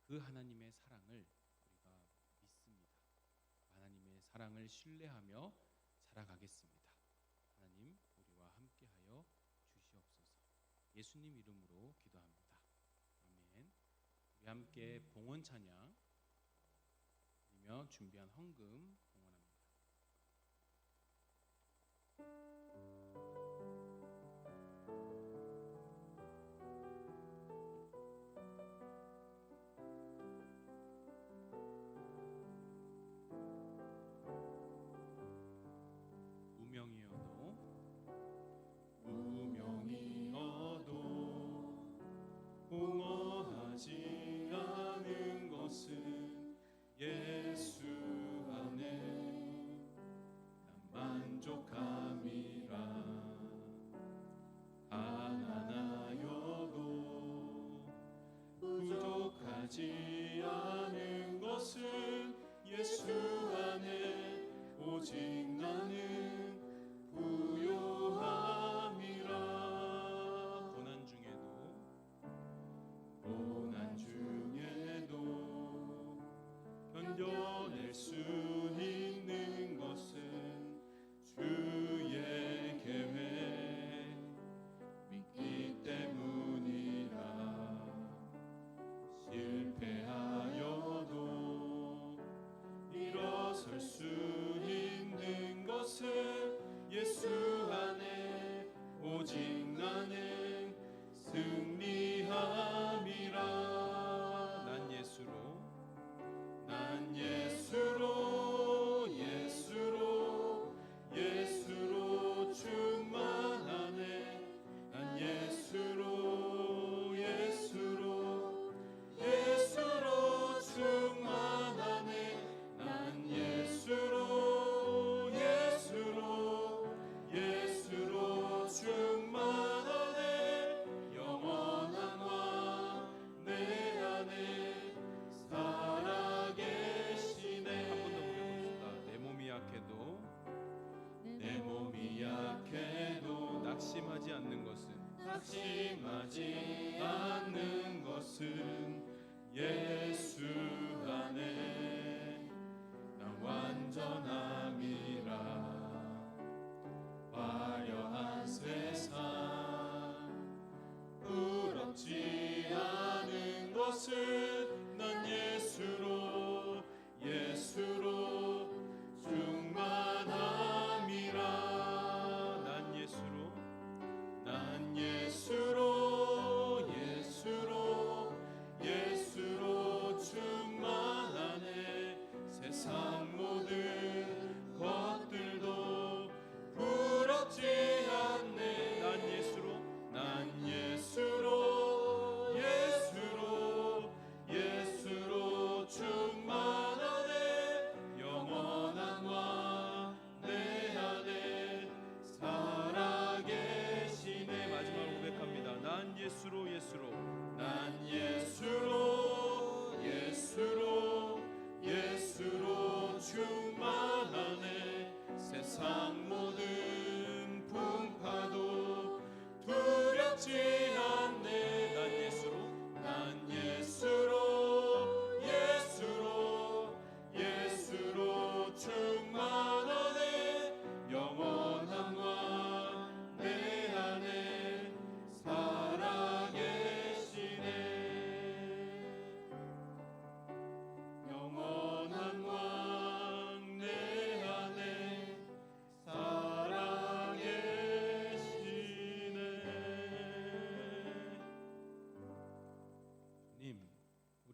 그 하나님의 사랑을 우리가 믿습니다. 하나님의 사랑을 신뢰하며 살아가겠습니다. 하나님, 우리와 함께하여 주시옵소서. 예수님 이름으로 기도합니다. 아멘. 우리 함께 봉헌 찬양 드리며 준비한 헌금 봉헌합니다. 무명이어도 공허하지 않은 것은 예수 안에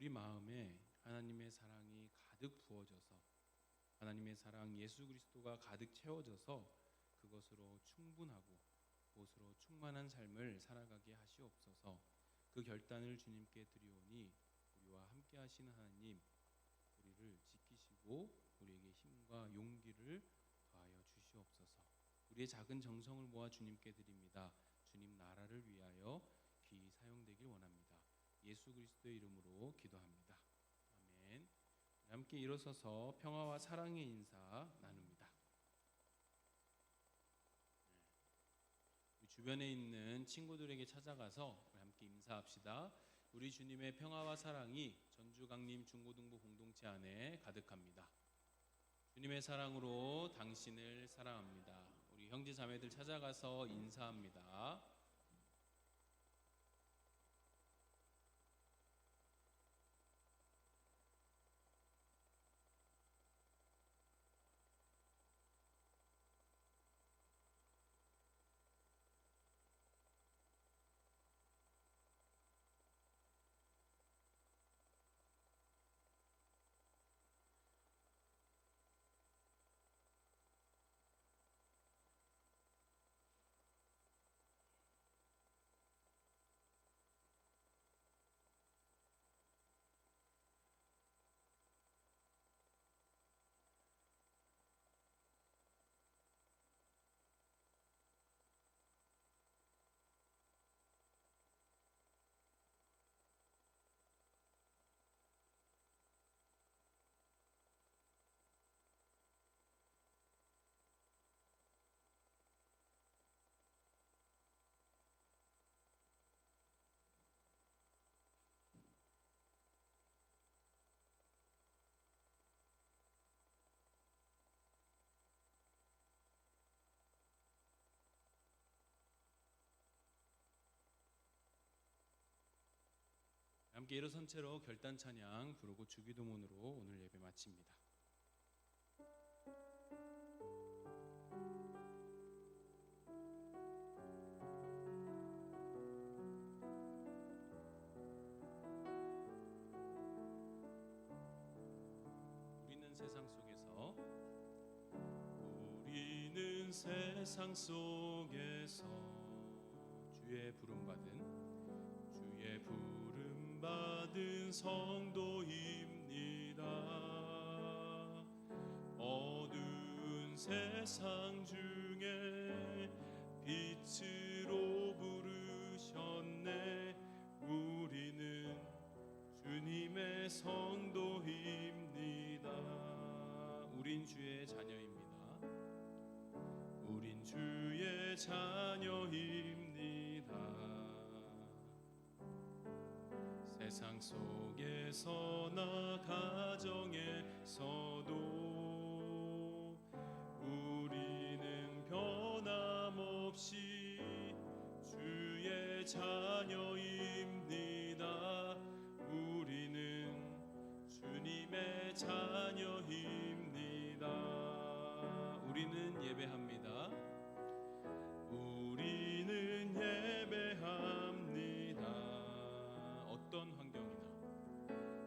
우리 마음에 하나님의 사랑이 가득 부어져서 하나님의 사랑 예수 그리스도가 가득 채워져서 그것으로 충분하고 그것으로 충만한 삶을 살아가게 하시옵소서. 그 결단을 주님께 드리오니 우리와 함께 하시는 하나님, 우리를 지키시고 우리에게 힘과 용기를 더하여 주시옵소서. 우리의 작은 정성을 모아 주님께 드립니다. 주님 나라를 위하여 귀히 사용되길 원합니다. 예수 그리스도의 이름으로 기도합니다. 아멘. 함께 일어서서 평화와 사랑의 인사 나눕니다. 주변에 있는 친구들에게 찾아가서 함께 인사합시다. 우리 주님의 평화와 사랑이 전주강림 중고등부 공동체 안에 가득합니다. 주님의 사랑으로 당신을 사랑합니다. 우리 형제 자매들 찾아가서 인사합니다. 함께 일어선 채로 결단 찬양 부르고 주기도문으로 오늘 예배 마칩니다. 우리는 세상 속에서 세상 속에서 주의 부름받은 성도입니다. 어두운 세상 중에 빛으로 부르셨네. 우리는 주님의 성도입니다. 우린 주의 자녀입니다. 우린 주의 자녀입니다. 세상 속에서나 가정에서도 우리는 변함없이 주의 자녀입니다. 우리는 주님의 자녀입니다. 우리는 예배합니다. 우리는 예배합니다.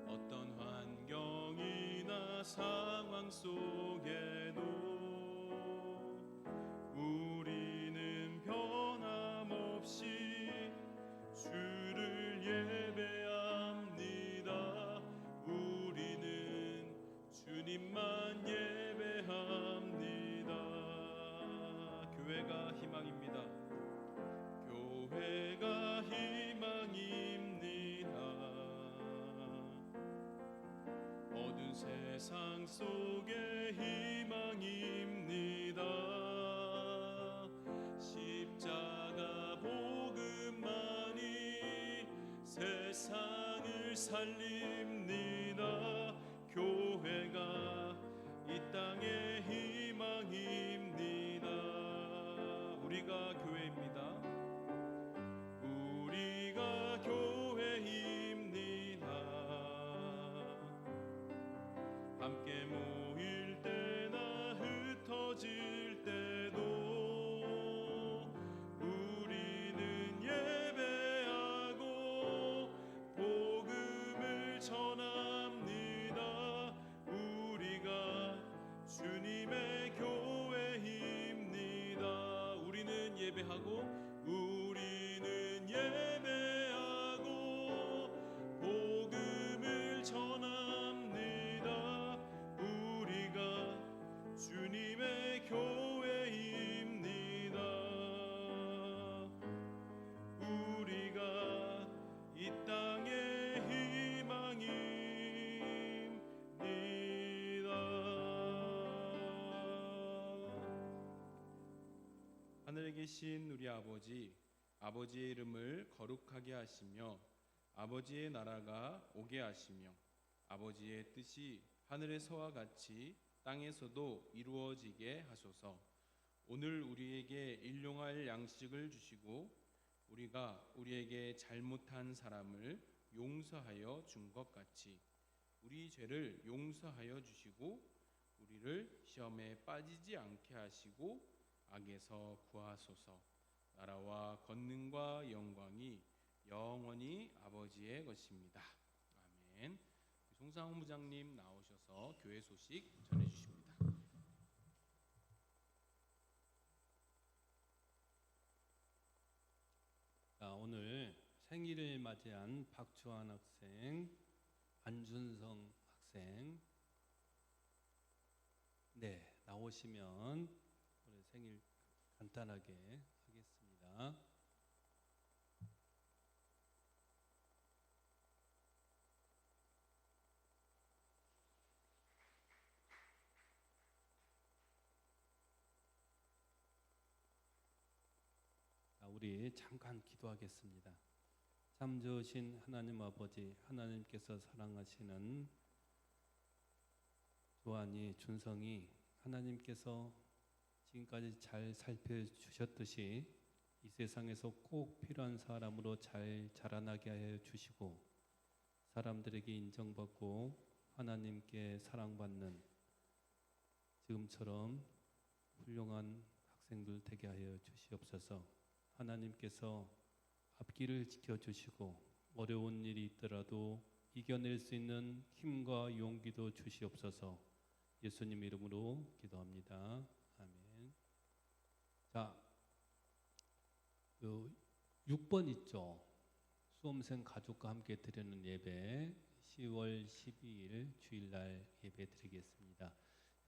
어떤 환경이나 상황 속에도 우리는 변함없이 주를 예배합니다. 우리는 주님만 예배합니다. 교회가 희망입니다. 교회가 희망입니다. 어두운 세상 속에 희망입니다. 십자가 복음만이 세상을 살립니다. 교회가 이 땅의 희망입니다. 우리가 교회입니다. 우리가 교회입니다. 함께 모일 때나 흩어질 때도 우리는 예배하고 복음을 전합니다. 계신 우리 아버지의 이름을 거룩하게 하시며 아버지의 나라가 오게 하시며 아버지의 뜻이 하늘에서와 같이 땅에서도 이루어지게 하소서. 오늘 우리에게 일용할 양식을 주시고 우리가 우리에게 잘못한 사람을 용서하여 준 것 같이 우리 죄를 용서하여 주시고 우리를 시험에 빠지지 않게 하시고 악에서 구하소서. 나라와 권능과 영광이 영원히 아버지의 것입니다. 아멘. 송상훈 부장님 나오셔서 교회 소식 전해 주십니다. 자, 오늘 생일을 맞이한 박주환 학생, 안준성 학생, 네, 나오시면 오늘 생일 간단하게 하겠습니다. 자, 우리 잠깐 기도하겠습니다. 참 좋으신 하나님 아버지, 하나님께서 사랑하시는 조한이, 준성이 하나님께서 지금까지 잘 살펴주셨듯이 이 세상에서 꼭 필요한 사람으로 잘 자라나게 하여 주시고 사람들에게 인정받고 하나님께 사랑받는 지금처럼 훌륭한 학생들 되게 하여 주시옵소서. 하나님께서 앞길을 지켜주시고 어려운 일이 있더라도 이겨낼 수 있는 힘과 용기도 주시옵소서. 예수님 이름으로 기도합니다. 아멘. 자, 6번 있죠. 수험생 가족과 함께 드리는 예배 10월 12일 주일날 예배 드리겠습니다.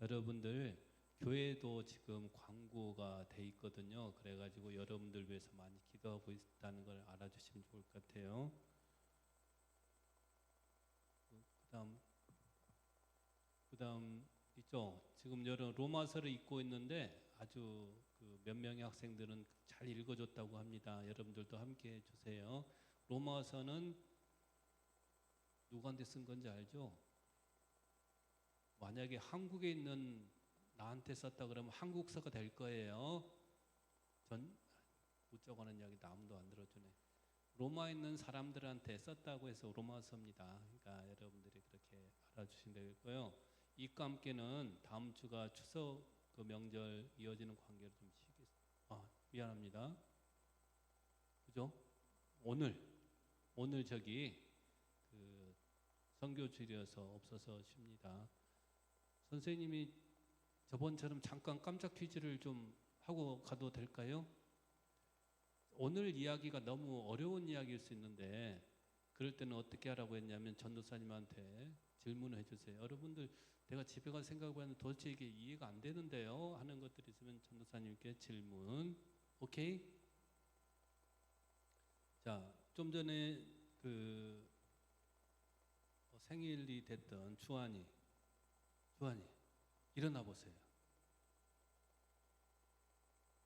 여러분들 교회도 지금 광고가 돼 있거든요. 그래가지고 여러분들 위해서 많이 기도하고 있다는 걸 알아주시면 좋을 것 같아요. 그다음 있죠. 지금 여러 로마서를 읽고 있는데 아주 몇 명의 학생들은 잘 읽어줬다고 합니다. 여러분들도 함께 해주세요. 로마서는 누구한테 쓴 건지 알죠? 만약에 한국에 있는 나한테 썼다 그러면 한국서가 될 거예요. 우쩍하는 이야기도 아무도 안 들어주네. 로마에 있는 사람들한테 썼다고 해서 로마서입니다. 그러니까 여러분들이 그렇게 알아주시면 되겠고요. 이과 함께는 다음 주가 추석 그 명절 이어지는 관계로 좀 미안합니다. 그죠? 오늘 저기 그 선교주일이어서 없어서 쉽니다. 선생님이 저번처럼 잠깐 깜짝 퀴즈를 좀 하고 가도 될까요? 오늘 이야기가 너무 어려운 이야기일 수 있는데 그럴 때는 어떻게 하라고 했냐면 전도사님한테 질문을 해주세요. 여러분들 내가 집에 가서 생각해봤는데 도대체 이게 이해가 안 되는데요 하는 것들이 있으면 전도사님께 질문. 오케이? 자, 좀 전에 그 생일이 됐던 주한이 일어나 보세요.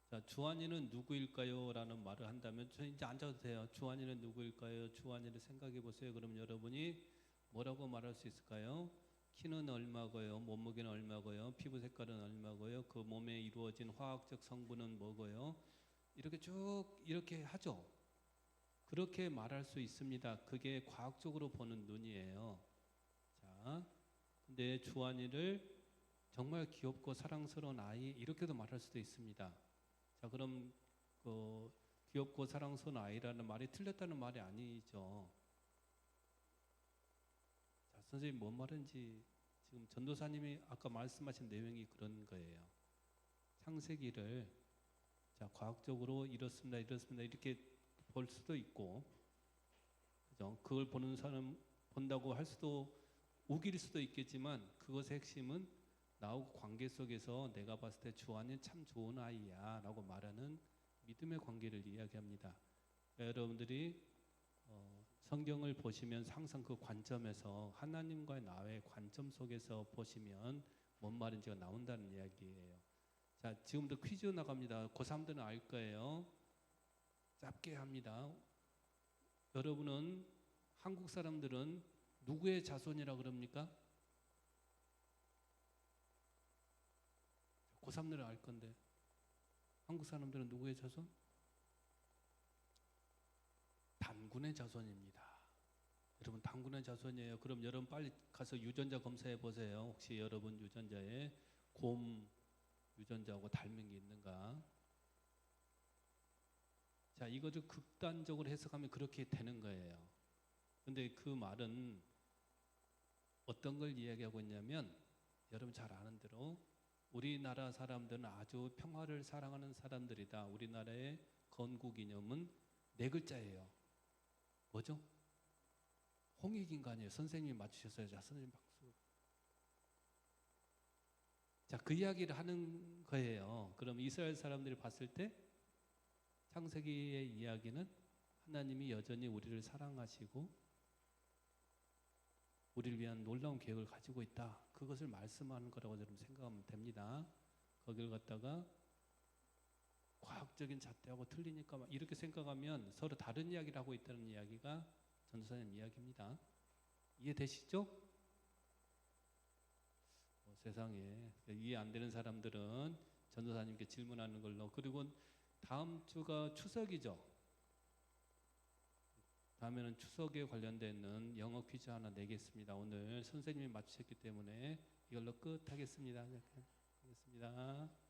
자, 주한이는 누구일까요? 라는 말을 한다면 저 이제 앉아도 돼요. 주한이는 누구일까요? 주한이를 생각해 보세요. 그럼 여러분이 뭐라고 말할 수 있을까요? 키는 얼마고요? 몸무게는 얼마고요? 피부 색깔은 얼마고요? 그 몸에 이루어진 화학적 성분은 뭐고요? 이렇게 쭉 이렇게 하죠. 그렇게 말할 수 있습니다. 그게 과학적으로 보는 눈이에요. 자, 근데 주한이를 정말 귀엽고 사랑스러운 아이 이렇게도 말할 수도 있습니다. 자, 그럼 그 귀엽고 사랑스러운 아이라는 말이 틀렸다는 말이 아니죠. 자, 선생님 뭔 말인지 지금 전도사님이 아까 말씀하신 내용이 그런 거예요. 창세기를 자, 과학적으로 이렇습니다 이렇게 볼 수도 있고, 그죠? 그걸 보는 사람 본다고 할 수도 우길 수도 있겠지만 그것의 핵심은 나하고 관계 속에서 내가 봤을 때 주한이는 참 좋은 아이야 라고 말하는 믿음의 관계를 이야기합니다. 여러분들이 성경을 보시면 항상 그 관점에서 하나님과의 나의 관점 속에서 보시면 뭔 말인지가 나온다는 이야기예요. 자, 지금부터 퀴즈 나갑니다. 고3들은 알 거예요. 짧게 합니다. 여러분은 한국 사람들은 누구의 자손이라 그럽니까? 고3들은 알 건데 한국 사람들은 누구의 자손? 단군의 자손입니다. 여러분 단군의 자손이에요. 그럼 여러분 빨리 가서 유전자 검사해 보세요. 혹시 여러분 유전자에 곰 유전자하고 닮은 게 있는가? 자, 이거를 극단적으로 해석하면 그렇게 되는 거예요. 근데 그 말은 어떤 걸 이야기하고 있냐면 여러분 잘 아는 대로 우리나라 사람들은 아주 평화를 사랑하는 사람들이다. 우리나라의 건국이념은 4글자예요. 뭐죠? 홍익인간이에요. 선생님이 맞추셨어요. 자, 선생님 박수. 자, 그 이야기를 하는 거예요. 그럼 이스라엘 사람들이 봤을 때 창세기의 이야기는 하나님이 여전히 우리를 사랑하시고 우리를 위한 놀라운 계획을 가지고 있다. 그것을 말씀하는 거라고 여러분 생각하면 됩니다. 거기를 갖다가 과학적인 잣대하고 틀리니까 막 이렇게 생각하면 서로 다른 이야기를 하고 있다는 이야기가 전도사님 이야기입니다. 이해되시죠? 세상에 이해 안 되는 사람들은 전도사님께 질문하는 걸로. 그리고 다음 주가 추석이죠. 다음에는 추석에 관련된 영어 퀴즈 하나 내겠습니다. 오늘 선생님이 맞추셨기 때문에 이걸로 끝하겠습니다. 하겠습니다.